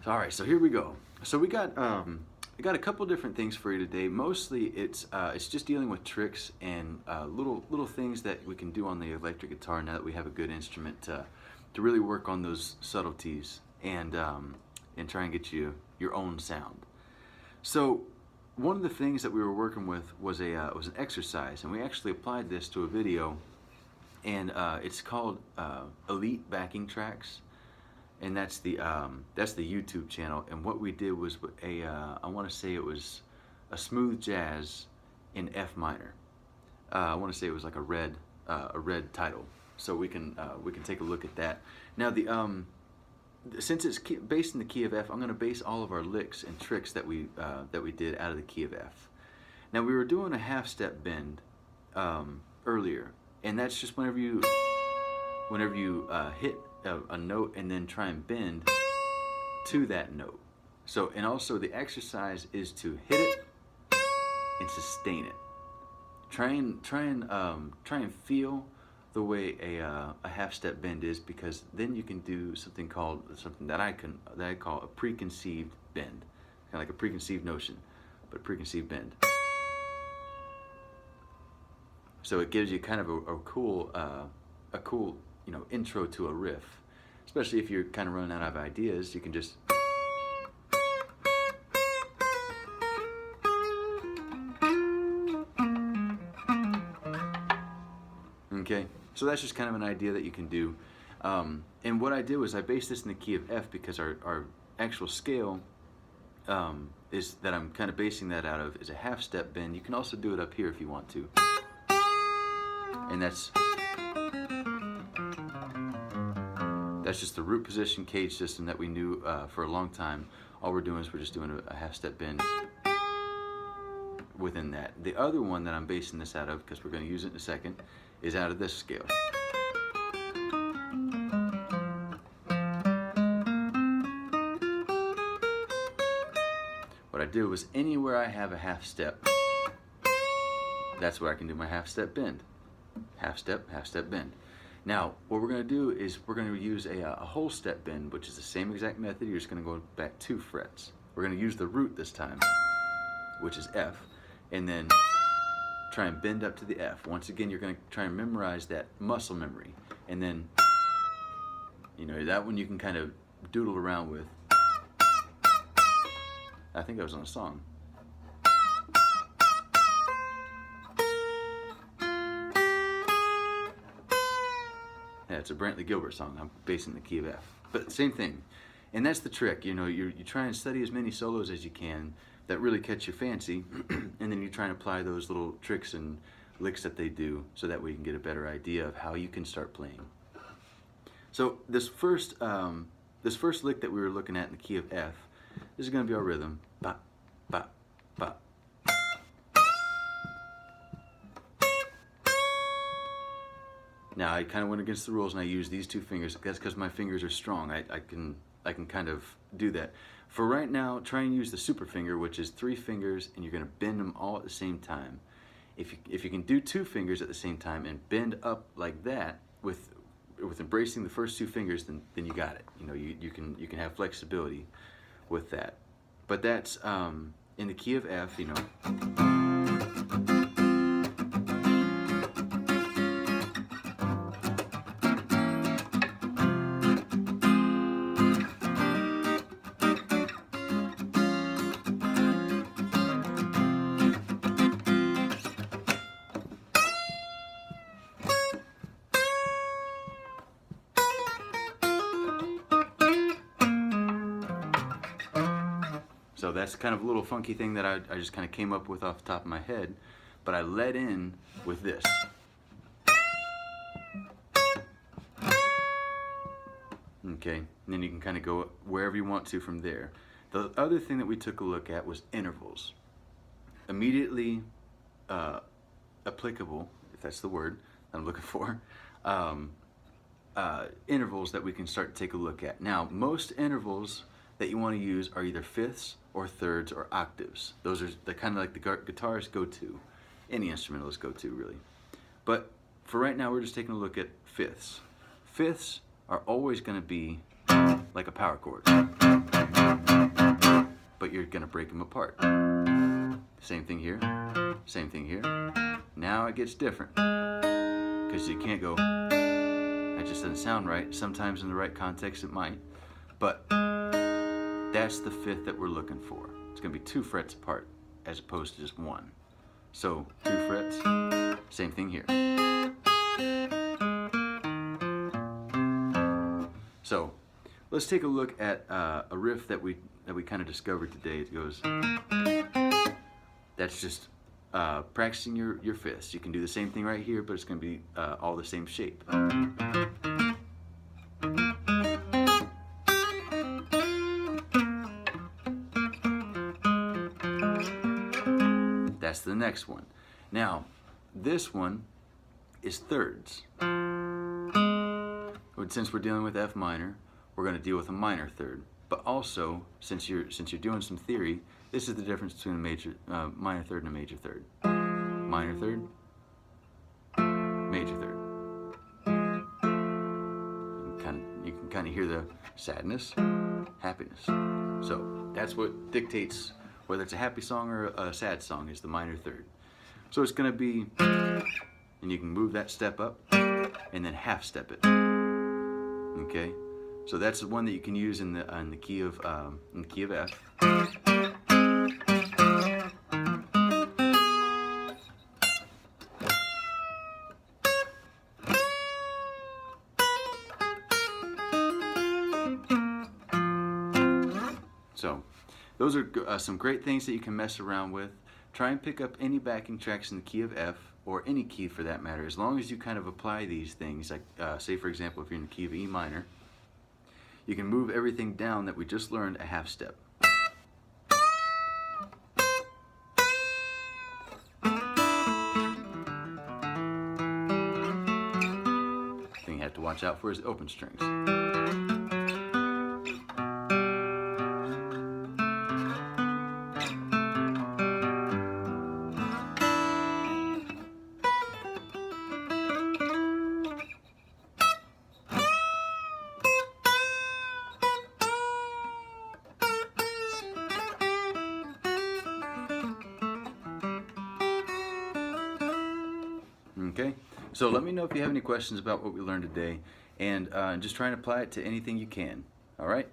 All right, so here we go. So we got a couple different things for you today. Mostly it's just dealing with tricks and little things that we can do on the electric guitar now that we have a good instrument to really work on those subtleties and try and get you your own sound. So one of the things that we were working with was an exercise, and we actually applied this to a video, and it's called Elite Backing Tracks. And that's the YouTube channel. And what we did was I want to say it was a smooth jazz in F minor. I want to say it was like a red title. So we can take a look at that. Now since it's based in the key of F, I'm going to base all of our licks and tricks that we did out of the key of F. Now we were doing a half step bend earlier, and that's just whenever you hit a note and then try and bend to that note. So, and also the exercise is to hit it and sustain it. Try and feel the way a half step bend is, because then you can do something that I call a preconceived bend, kind of like a preconceived notion, but a preconceived bend. So it gives you kind of a cool intro to a riff, especially if you're kind of running out of ideas. You can just okay. So that's just kind of an idea that you can do. And what I did was I based this in the key of F because our actual scale is that I'm kind of basing that out of is a half step bend. You can also do it up here if you want to, and that's just the root position cage system that we knew for a long time. All we're doing is we're just doing a half step bend within that. The other one that I'm basing this out of, because we're going to use it in a second, is out of this scale. What I did was anywhere I have a half step, that's where I can do my half step bend. Half step bend. Now, what we're going to do is we're going to use a whole step bend, which is the same exact method. You're just going to go back 2 frets. We're going to use the root this time, which is F, and then try and bend up to the F. Once again, you're going to try and memorize that muscle memory, and then, that one you can kind of doodle around with. I think that was on a song. Yeah, it's a Brantley Gilbert song. I'm basing the key of F, but same thing. And that's the trick. You try and study as many solos as you can that really catch your fancy, and then you try and apply those little tricks and licks that they do, so that way you can get a better idea of how you can start playing. So this first lick that we were looking at in the key of F, this is going to be our rhythm. Ba, ba, ba. Now I kind of went against the rules and I used these 2 fingers. That's because my fingers are strong. I can kind of do that. For right now, try and use the super finger, which is 3 fingers, and you're going to bend them all at the same time. If you can do 2 fingers at the same time and bend up like that with embracing the first 2 fingers, then you got it. You can have flexibility with that. But that's in the key of F. So that's kind of a little funky thing that I just kind of came up with off the top of my head, but I led in with this. Okay, and then you can kind of go wherever you want to from there. The other thing that we took a look at was intervals. Immediately applicable, if that's the word I'm looking for, intervals that we can start to take a look at. Now, most intervals that you want to use are either fifths or thirds or octaves. They're kind of like the guitarist go-to, any instrumentalist go-to really. But for right now, we're just taking a look at fifths. Fifths are always going to be like a power chord. but you're gonna break them apart. Same thing here, same thing here. Now it gets different, because you can't go, that just doesn't sound right. Sometimes in the right context it might, but that's the fifth that we're looking for. It's gonna be 2 frets apart as opposed to just 1. So 2 frets, same thing here. So let's take a look at a riff that we kind of discovered today. It goes, that's just practicing your fifths. You can do the same thing right here, but it's going to be all the same shape. That's the next one. Now, this one is thirds. But since we're dealing with F minor, we're going to deal with a minor third. But also, since you're doing some theory, this is the difference between a minor third and a major third. Minor third, major third. You can kind of hear the sadness, happiness. So that's what dictates whether it's a happy song or a sad song, is the minor third. So it's going to be, and you can move that step up and then half step it. Okay, so that's the one that you can use in the key of F. So those are some great things that you can mess around with. Try and pick up any backing tracks in the key of F, or any key for that matter, as long as you kind of apply these things. Like say for example, if you're in the key of E minor, you can move everything down that we just learned a half step. The thing you have to watch out for is the open strings. Okay, so let me know if you have any questions about what we learned today, and just try and apply it to anything you can. All right?